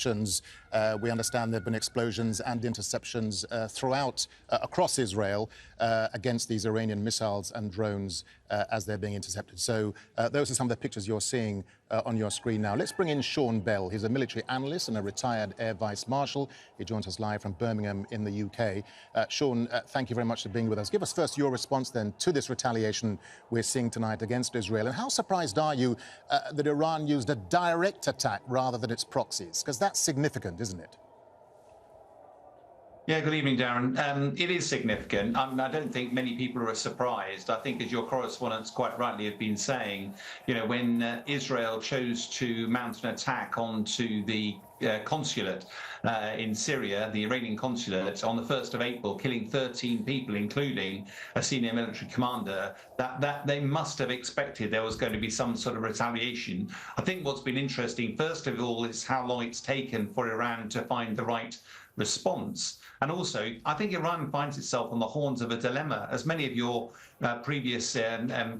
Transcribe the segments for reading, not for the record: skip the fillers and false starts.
interceptions. We understand there have been explosions and interceptions throughout, across Israel, against these Iranian missiles and drones as they're being intercepted. So those are some of the pictures you're seeing on your screen now. Let's bring in Sean Bell. He's a military analyst and a retired Air Vice Marshal. He joins us live from Birmingham in the UK. Sean, thank you very much for being with us. Give us first your response then to this retaliation we're seeing tonight against Israel. And how surprised are you that Iran used a direct attack rather than its proxies? Because that's significant, isn't it? Yeah, good evening, Darren. It is significant. I don't think many people are surprised. I think, as your correspondents quite rightly have been saying, you know, when Israel chose to mount an attack onto the consulate in Syria, the Iranian consulate, on the 1st of April, killing 13 people, including a senior military commander, that they must have expected there was going to be some sort of retaliation. I think what's been interesting, first of all, is how long it's taken for Iran to find the right response. And also, I think Iran finds itself on the horns of a dilemma. As many of your previous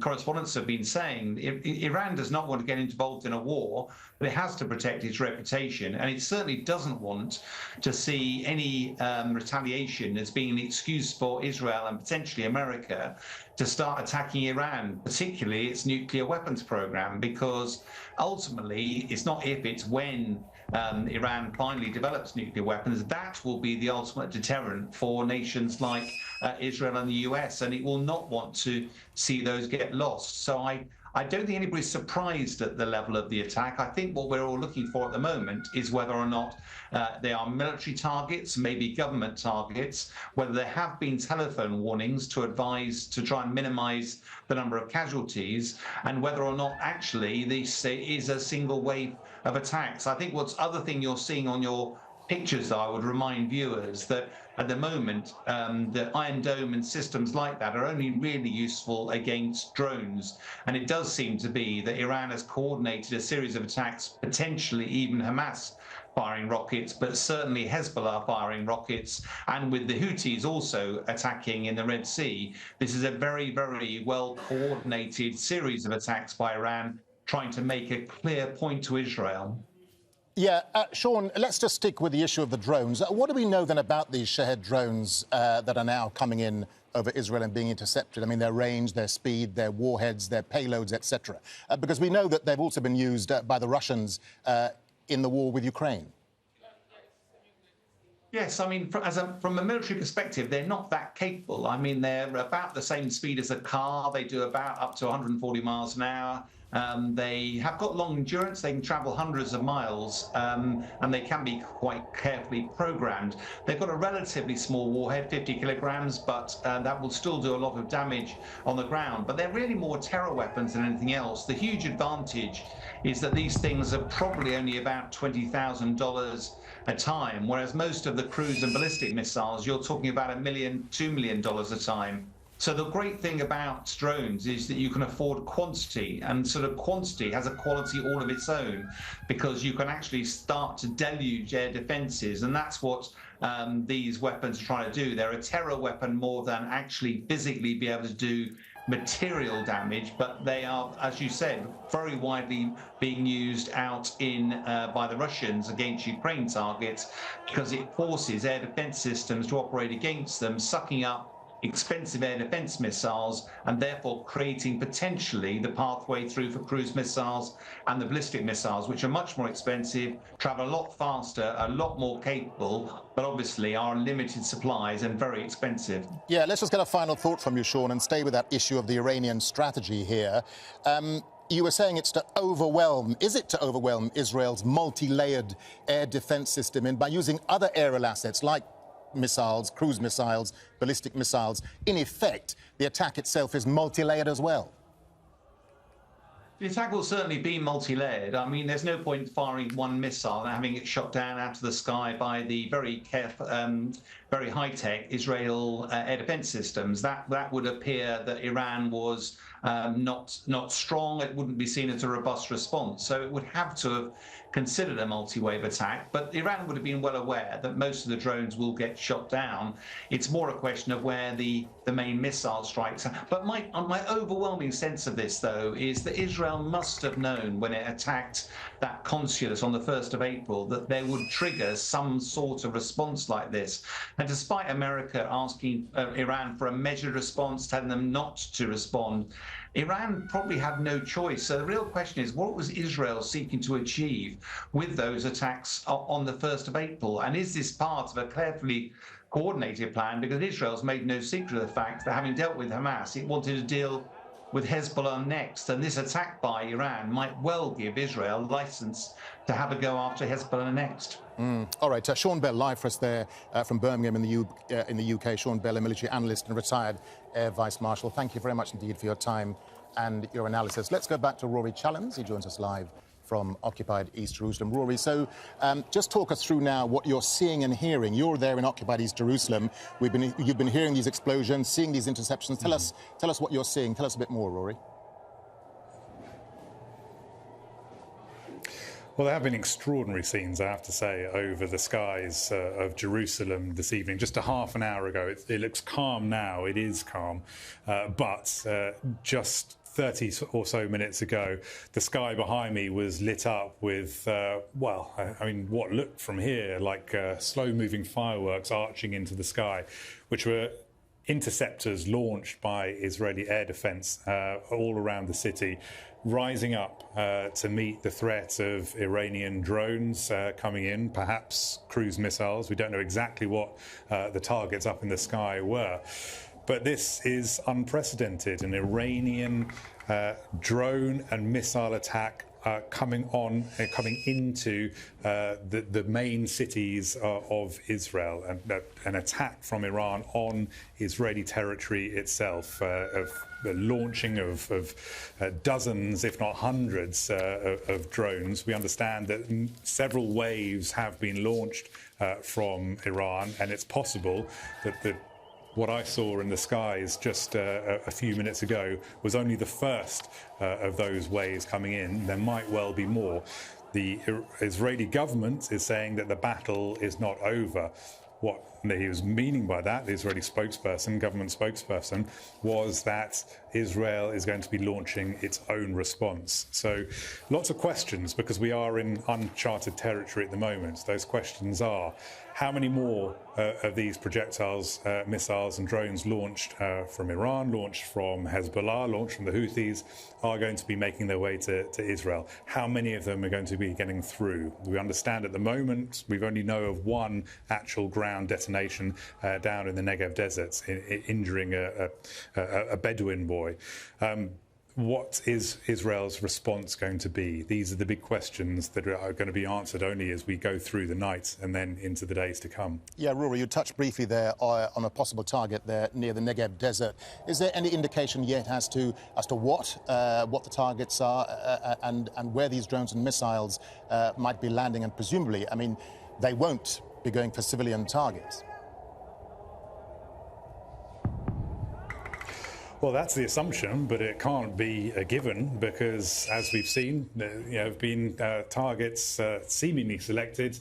correspondents have been saying, Iran does not want to get involved in a war, but it has to protect its reputation. And it certainly doesn't want to see any retaliation as being an excuse for Israel and potentially America to start attacking Iran, particularly its nuclear weapons program, because ultimately it's not if, it's when Iran finally develops nuclear weapons. That will be the ultimate deterrent for nations like Israel and the US, and it will not want to see those get lost. So I don't think anybody's surprised at the level of the attack. I think what we're all looking for at the moment is whether or not they are military targets, maybe government targets, whether there have been telephone warnings to advise to try and minimize the number of casualties, and whether or not actually this is a single wave of attacks. I think what's other thing you're seeing on your pictures, I would remind viewers that at the moment, the Iron Dome and systems like that are only really useful against drones. And it does seem to be that Iran has coordinated a series of attacks, potentially even Hamas firing rockets, but certainly Hezbollah firing rockets, and with the Houthis also attacking in the Red Sea. This is a very, very well coordinated series of attacks by Iran, trying to make a clear point to Israel. Yeah, Sean, let's just stick with the issue of the drones. What do we know then about these Shahed drones that are now coming in over Israel and being intercepted? I mean, their range, their speed, their warheads, their payloads, etc. Because we know that they've also been used by the Russians in the war with Ukraine. Yes, I mean, from a military perspective, they're not that capable. I mean, they're about the same speed as a car. They do about up to 140 miles an hour. They have got long endurance. They can travel hundreds of miles, and they can be quite carefully programmed. They've got a relatively small warhead, 50 kilograms, but that will still do a lot of damage on the ground. But they're really more terror weapons than anything else. The huge advantage is that these things are probably only about $20,000 a time, whereas most of the cruise and ballistic missiles, you're talking about $1 million, $2 million a time. So the great thing about drones is that you can afford quantity, and sort of quantity has a quality all of its own, because you can actually start to deluge air defenses, and that's what these weapons are trying to do. They're a terror weapon more than actually physically be able to do material damage, but they are, as you said, very widely being used out in by the Russians against Ukraine targets, because it forces air defense systems to operate against them, sucking up expensive air defense missiles, and therefore creating potentially the pathway through for cruise missiles and the ballistic missiles, which are much more expensive, travel a lot faster, a lot more capable, but obviously are limited supplies and very expensive. Yeah, let's just get a final thought from you, Sean, and stay with that issue of the Iranian strategy here. You were saying it's to overwhelm, is it to overwhelm Israel's multi-layered air defense system, and by using other aerial assets like missiles, cruise missiles, ballistic missiles? In effect, the attack itself is multi-layered as well. The attack will certainly be multi-layered. I mean, there's no point firing one missile and having it shot down out of the sky by the very careful, very high-tech Israel air defense systems. That would appear that Iran was not strong. It wouldn't be seen as a robust response. So it would have to have considered a multi-wave attack. But Iran would have been well aware that most of the drones will get shot down. It's more a question of where the main missile strikes. But my overwhelming sense of this, though, is that Israel must have known when it attacked that consulate on the 1st of April that there would trigger some sort of response like this. And despite America asking Iran for a measured response, telling them not to respond, Iran probably had no choice. So the real question is, what was Israel seeking to achieve with those attacks on the 1st of April? And is this part of a carefully coordinated plan? Because Israel's made no secret of the fact that having dealt with Hamas, it wanted to deal with Hezbollah next. And this attack by Iran might well give Israel license to have a go after Hezbollah next. All right, Sean Bell, live for us there from Birmingham in the UK. Sean Bell, a military analyst and retired Air Vice Marshal. Thank you very much indeed for your time and your analysis. Let's go back to Rory Challands. He joins us live from occupied East Jerusalem. Rory, so just talk us through now what you're seeing and hearing. You're there in occupied East Jerusalem. You've been hearing these explosions, seeing these interceptions. Tell us what you're seeing. Tell us a bit more, Rory. Well, there have been extraordinary scenes, I have to say, over the skies of Jerusalem this evening. Just a half an hour ago, it looks calm now. It is calm. But just 30 or so minutes ago, the sky behind me was lit up with, what looked from here like slow-moving fireworks arching into the sky, which were interceptors launched by Israeli air defense all around the city, rising up to meet the threat of Iranian drones coming in, perhaps cruise missiles. We don't know exactly what the targets up in the sky were. But this is unprecedented, an Iranian drone and missile attack coming into the main cities of Israel, and an attack from Iran on Israeli territory itself, of the launching of dozens, if not hundreds, of drones. We understand that several waves have been launched from Iran, and it's possible that what I saw in the skies just a few minutes ago was only the first of those waves coming in. There might well be more. The Israeli government is saying that the battle is not over. What he was meaning by that, the Israeli government spokesperson, was that Israel is going to be launching its own response. So lots of questions, because we are in uncharted territory at the moment. Those questions are, how many more of these projectiles, missiles and drones launched from Iran, launched from Hezbollah, launched from the Houthis, are going to be making their way to Israel? How many of them are going to be getting through? We understand at the moment we only know of one actual ground detonation down in the Negev deserts, injuring a Bedouin boy. What is Israel's response going to be? These are the big questions that are going to be answered only as we go through the night and then into the days to come. Yeah, Rory, you touched briefly there on a possible target there near the Negev desert. Is there any indication yet as to what the targets are and where these drones and missiles might be landing? And presumably, I mean, they won't be going for civilian targets. Well, that's the assumption, but it can't be a given, because, as we've seen, there have been targets seemingly selected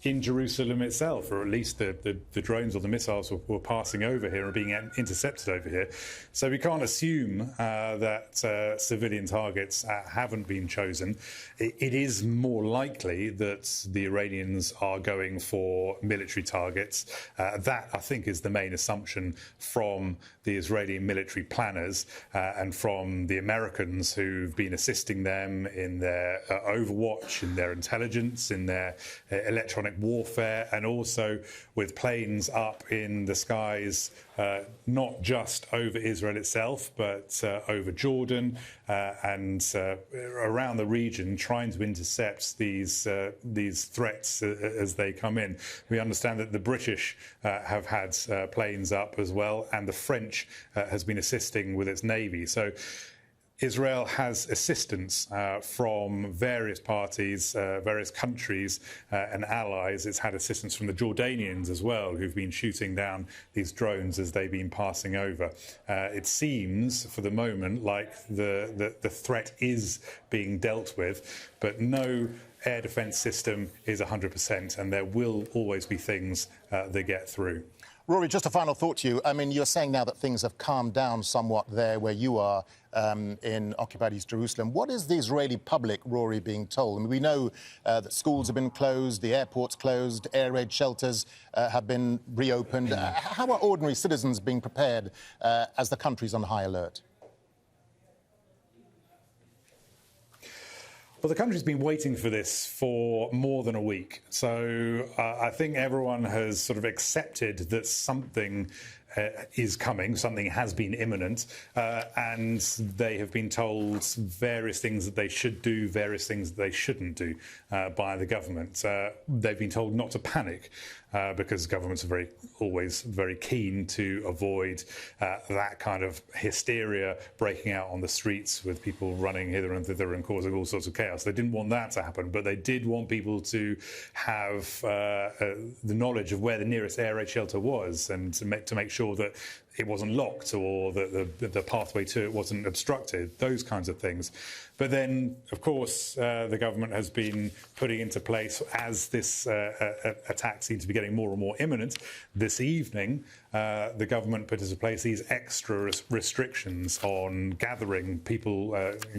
in Jerusalem itself, or at least the drones or the missiles were passing over here and being intercepted over here. So we can't assume that civilian targets haven't been chosen. It is more likely that the Iranians are going for military targets. That, I think, is the main assumption from the Israeli military planners and from the Americans who've been assisting them in their overwatch, in their intelligence, in their electronic warfare, and also with planes up in the skies, not just over Israel itself, but over Jordan and around the region, trying to intercept these threats as they come in. We understand that the British have had planes up as well, and the French has been assisting with its navy. So Israel has assistance from various parties, various countries and allies. It's had assistance from the Jordanians as well, who've been shooting down these drones as they've been passing over. It seems, for the moment, like the threat is being dealt with, but no air defence system is 100%, and there will always be things that get through. Rory, just a final thought to you. I mean, you're saying now that things have calmed down somewhat there where you are in occupied East Jerusalem. What is the Israeli public, Rory, being told? I mean, we know that schools have been closed, the airport's closed, air raid shelters have been reopened. How are ordinary citizens being prepared as the country's on high alert? Well, the country's been waiting for this for more than a week. So I think everyone has sort of accepted that something is coming, something has been imminent, and they have been told various things that they should do, various things that they shouldn't do by the government. They've been told not to panic because governments are always very keen to avoid that kind of hysteria breaking out on the streets with people running hither and thither and causing all sorts of chaos. They didn't want that to happen, but they did want people to have the knowledge of where the nearest air raid shelter was, and to make sure that it wasn't locked or that the pathway to it wasn't obstructed, those kinds of things. But then, of course, the government has been putting into place, as this attack seems to be getting more and more imminent, this evening, the government put into place these extra restrictions on gathering people,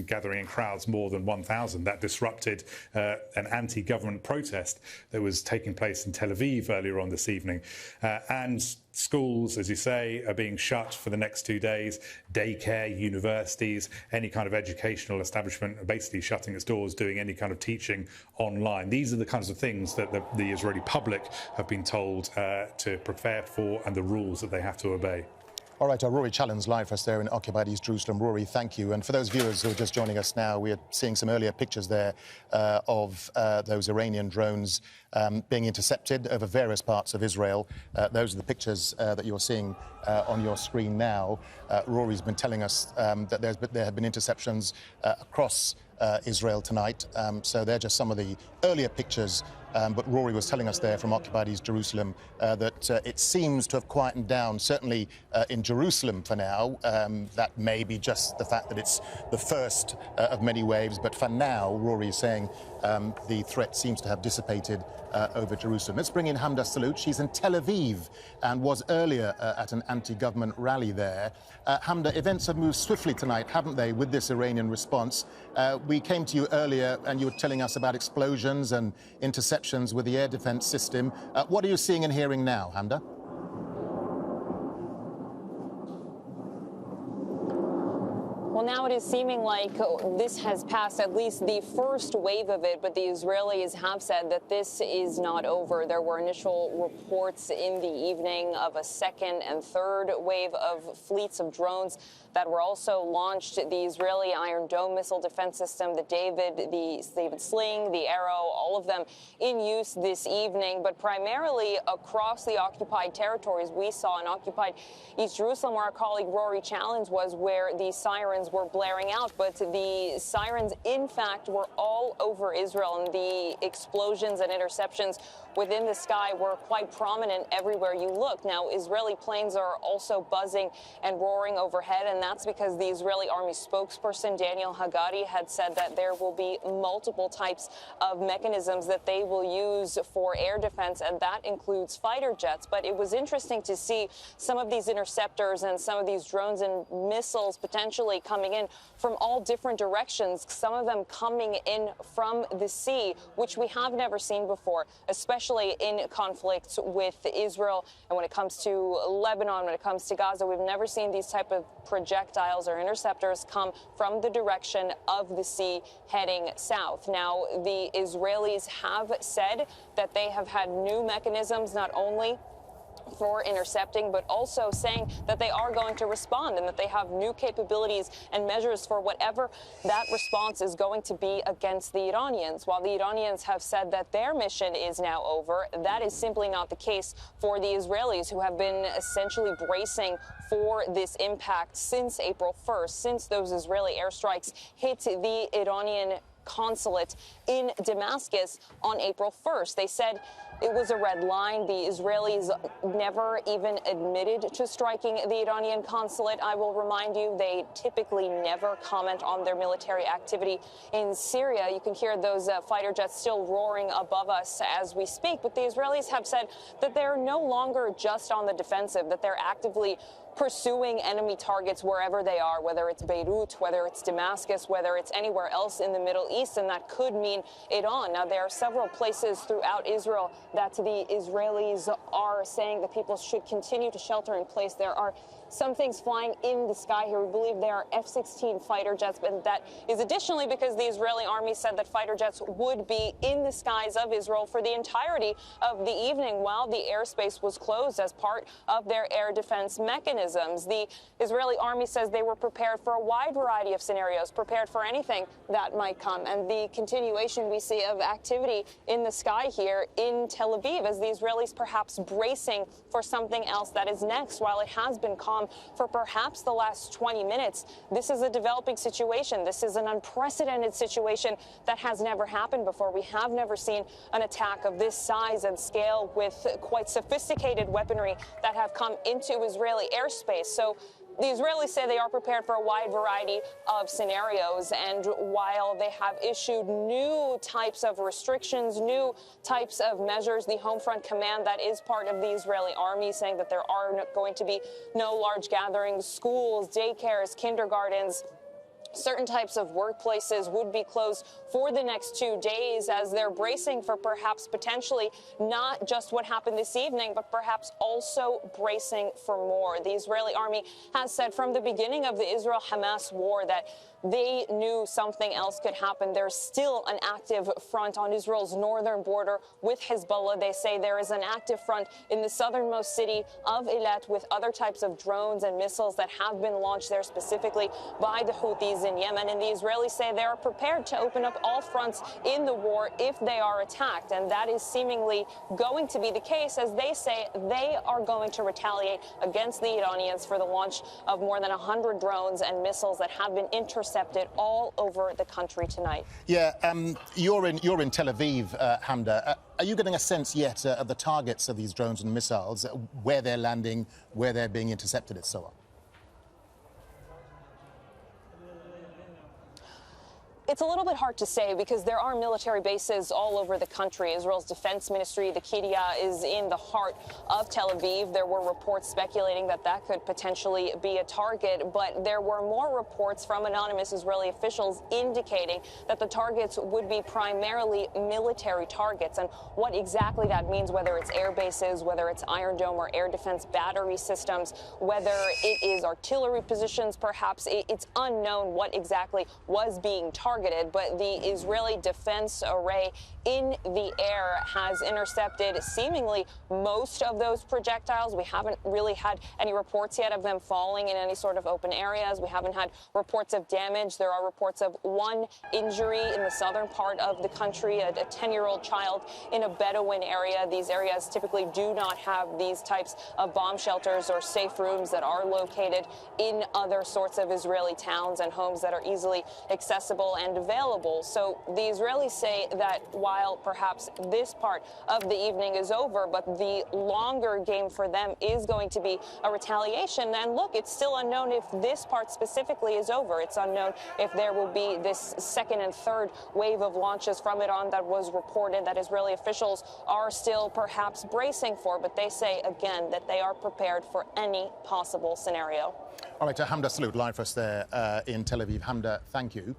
gathering in crowds more than 1,000. That disrupted an anti-government protest that was taking place in Tel Aviv earlier on this evening. And schools, as you say, are being shut for the next 2 days. Daycare, universities, any kind of educational establishment are basically shutting its doors, doing any kind of teaching online. These are the kinds of things that the Israeli public have been told to prepare for, and the rules that they have to obey. All right, Rory Challands live for us there in occupied East Jerusalem. Rory, thank you. And for those viewers who are just joining us now, we are seeing some earlier pictures there of those Iranian drones being intercepted over various parts of Israel. Those are the pictures that you're seeing on your screen now. Rory's been telling us that there have been interceptions across Israel tonight. So they're just some of the earlier pictures. But Rory was telling us there from occupied East Jerusalem that it seems to have quietened down, certainly in Jerusalem for now. That may be just the fact that it's the first of many waves. But for now, Rory is saying the threat seems to have dissipated over Jerusalem. Let's bring in Hamda Salut. She's in Tel Aviv and was earlier at an anti-government rally there. Hamda, events have moved swiftly tonight, haven't they, with this Iranian response? We came to you earlier and you were telling us about explosions and interceptions with the air defense system. What are you seeing and hearing now, Hamda? Well, now it is seeming like this has passed at least the first wave of it, but the Israelis have said that this is not over. There were initial reports in the evening of a second and third wave of fleets of drones that were also launched. The Israeli Iron Dome missile defense system, the David Sling, the Arrow, all of them in use this evening, but primarily across the occupied territories. We saw in occupied East Jerusalem, where our colleague Rory Challands was, where the sirens were blaring out, but the sirens, in fact, were all over Israel, and the explosions and interceptions within the sky were quite prominent everywhere you look. Now, Israeli planes are also buzzing and roaring overhead, and that's because the Israeli Army spokesperson, Daniel Hagari, had said that there will be multiple types of mechanisms that they will use for air defense, and that includes fighter jets. But it was interesting to see some of these interceptors and some of these drones and missiles potentially coming in from all different directions, some of them coming in from the sea, which we have never seen before, especially in conflicts with Israel. And when it comes to Lebanon, when it comes to Gaza, we've never seen these type of projectiles or interceptors come from the direction of the sea heading south. Now, the Israelis have said that they have had new mechanisms, not only for intercepting, but also saying that they are going to respond and that they have new capabilities and measures for whatever that response is going to be against the Iranians. While the Iranians have said that their mission is now over, that is simply not the case for the Israelis, who have been essentially bracing for this impact since April 1st, since those Israeli airstrikes hit the Iranian consulate in Damascus on April 1st. They said it was a red line. The Israelis never even admitted to striking the Iranian consulate. I will remind you, they typically never comment on their military activity in Syria. You can hear those fighter jets still roaring above us as we speak. But the Israelis have said that they're no longer just on the defensive, that they're actively pursuing enemy targets wherever they are, whether it's Beirut, whether it's Damascus, whether it's anywhere else in the Middle East, and that could mean Iran. Now, there are several places throughout Israel that the Israelis are saying that people should continue to shelter in place. There are some things flying in the sky here. We believe there are F-16 fighter jets, but that is additionally because the Israeli army said that fighter jets would be in the skies of Israel for the entirety of the evening while the airspace was closed as part of their air defense mechanisms. The Israeli army says they were prepared for a wide variety of scenarios, prepared for anything that might come. And the continuation we see of activity in the sky here in Tel Aviv as the Israelis perhaps bracing for something else that is next. While it has been calm for perhaps the last 20 minutes, this is a developing situation. This is an unprecedented situation that has never happened before. We have never seen an attack of this size and scale with quite sophisticated weaponry that have come into Israeli airspace. So the Israelis say they are prepared for a wide variety of scenarios, and while they have issued new types of restrictions, new types of measures, the Home Front Command that is part of the Israeli army saying that there are going to be no large gatherings, schools, daycares, kindergartens, certain types of workplaces would be closed for the next 2 days as they're bracing for perhaps potentially not just what happened this evening, but perhaps also bracing for more. The Israeli army has said from the beginning of the Israel-Hamas war that they knew something else could happen. There's still an active front on Israel's northern border with Hezbollah. They say there is an active front in the southernmost city of Eilat with other types of drones and missiles that have been launched there specifically by the Houthis in Yemen. And the Israelis say they are prepared to open up all fronts in the war if they are attacked. And that is seemingly going to be the case, as they say they are going to retaliate against the Iranians for the launch of more than 100 drones and missiles that have been intercepted all over the country tonight. Yeah, you're in Tel Aviv, Hamda. Are you getting a sense yet of the targets of these drones and missiles, where they're landing, where they're being intercepted, and so on? It's a little bit hard to say because there are military bases all over the country. Israel's defense ministry, the Kidia, is in the heart of Tel Aviv. There were reports speculating that that could potentially be a target, but there were more reports from anonymous Israeli officials indicating that the targets would be primarily military targets. And what exactly that means, whether it's air bases, whether it's Iron Dome or air defense battery systems, whether it is artillery positions, perhaps it's unknown what exactly was being targeted. But the Israeli defense array in the air has intercepted seemingly most of those projectiles. We haven't really had any reports yet of them falling in any sort of open areas. We haven't had reports of damage. There are reports of one injury in the southern part of the country, a 10-year-old child in a Bedouin area. These areas typically do not have these types of bomb shelters or safe rooms that are located in other sorts of Israeli towns and homes that are easily accessible and available. So the Israelis say that while perhaps this part of the evening is over, but the longer game for them is going to be a retaliation. And look, it's still unknown if this part specifically is over. It's unknown if there will be this second and third wave of launches from Iran that was reported that Israeli officials are still perhaps bracing for. But they say, again, that they are prepared for any possible scenario. All right, Hamda Salute, live for us there in Tel Aviv. Hamda, thank you.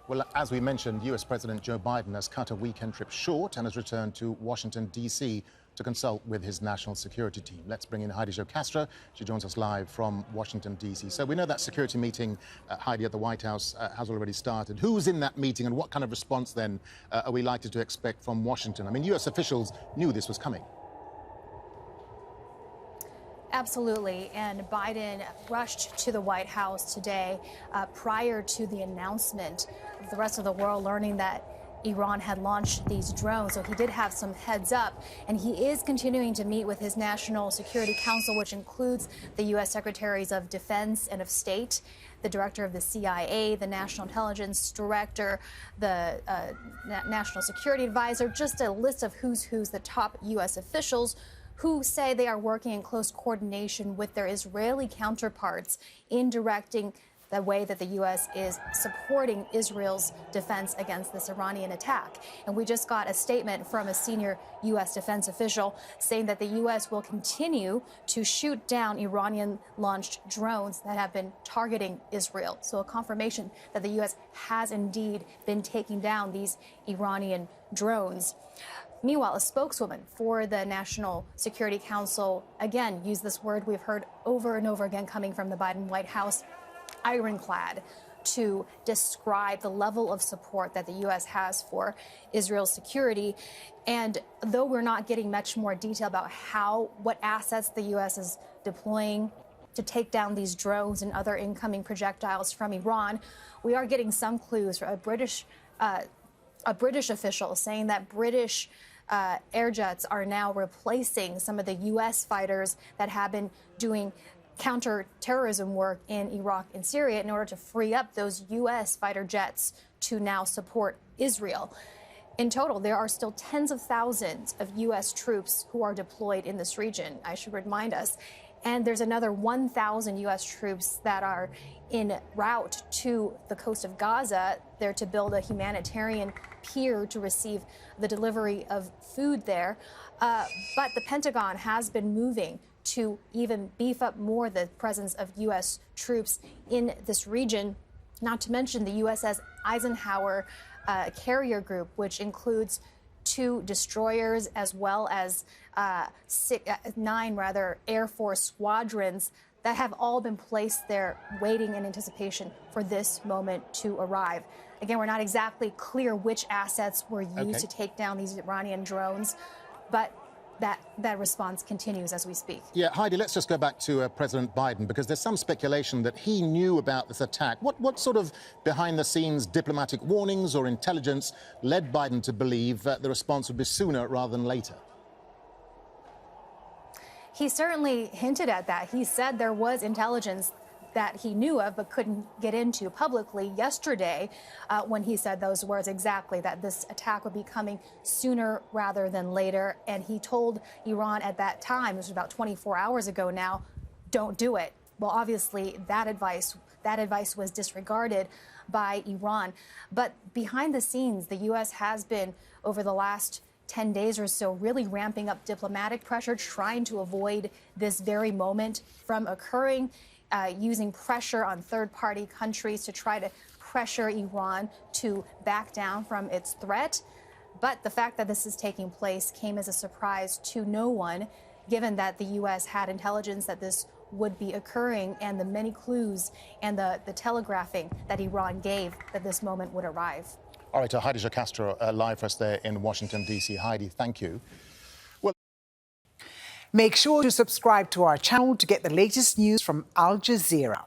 Well, as we mentioned, US President Joe Biden has cut a weekend trip short and has returned to Washington, D.C. to consult with his national security team. Let's bring in Heidi Jo Castro. She joins us live from Washington, D.C. So we know that security meeting, Heidi, at the White House has already started. Who's in that meeting and what kind of response then are we likely to expect from Washington? I mean, US officials knew this was coming. Absolutely. And Biden rushed to the White House today prior to the announcement of the rest of the world learning that Iran had launched these drones. So he did have some heads up, and he is continuing to meet with his National Security Council, which includes the U.S. Secretaries of Defense and of State, the director of the CIA, the National Intelligence Director, the National Security Advisor, just a list of who's the top U.S. officials who say they are working in close coordination with their Israeli counterparts in directing the way that the U.S. is supporting Israel's defense against this Iranian attack. And we just got a statement from a senior U.S. defense official saying that the U.S. will continue to shoot down Iranian-launched drones that have been targeting Israel. So a confirmation that the U.S. has indeed been taking down these Iranian drones. Meanwhile, a spokeswoman for the National Security Council, again, used this word we've heard over and over again coming from the Biden White House, ironclad, to describe the level of support that the U.S. has for Israel's security. And though we're not getting much more detail about what assets the U.S. is deploying to take down these drones and other incoming projectiles from Iran, we are getting some clues from a British official saying that British air jets are now replacing some of the U.S. fighters that have been doing counterterrorism work in Iraq and Syria in order to free up those U.S. fighter jets to now support Israel. In total, there are still tens of thousands of U.S. troops who are deployed in this region, I should remind us. And there's another 1,000 U.S. troops that are en route to the coast of Gaza. They're to build a humanitarian pier to receive the delivery of food there. But the Pentagon has been moving to even beef up more the presence of U.S. troops in this region, not to mention the USS Eisenhower carrier group, which includes 2 destroyers as well as 9 Air Force squadrons that have all been placed there waiting in anticipation for this moment to arrive. Again, we're not exactly clear which assets were used to take down these Iranian drones, but that response continues as we speak. Yeah, Heidi, let's just go back to President Biden, because there's some speculation that he knew about this attack. What sort of behind-the-scenes diplomatic warnings or intelligence led Biden to believe that the response would be sooner rather than later? He certainly hinted at that. He said there was intelligence that he knew of but couldn't get into publicly yesterday when he said those words exactly, that this attack would be coming sooner rather than later. And he told Iran at that time, this was about 24 hours ago now, don't do it. Well, obviously, that advice was disregarded by Iran. But behind the scenes, the U.S. has been, over the last 10 days or so, really ramping up diplomatic pressure, trying to avoid this very moment from occurring, using pressure on third-party countries to try to pressure Iran to back down from its threat. But the fact that this is taking place came as a surprise to no one, given that the U.S. had intelligence that this would be occurring and the many clues and the telegraphing that Iran gave that this moment would arrive. All right, Heidi Castro, live for us there in Washington, D.C. Heidi, thank you. Make sure to subscribe to our channel to get the latest news from Al Jazeera.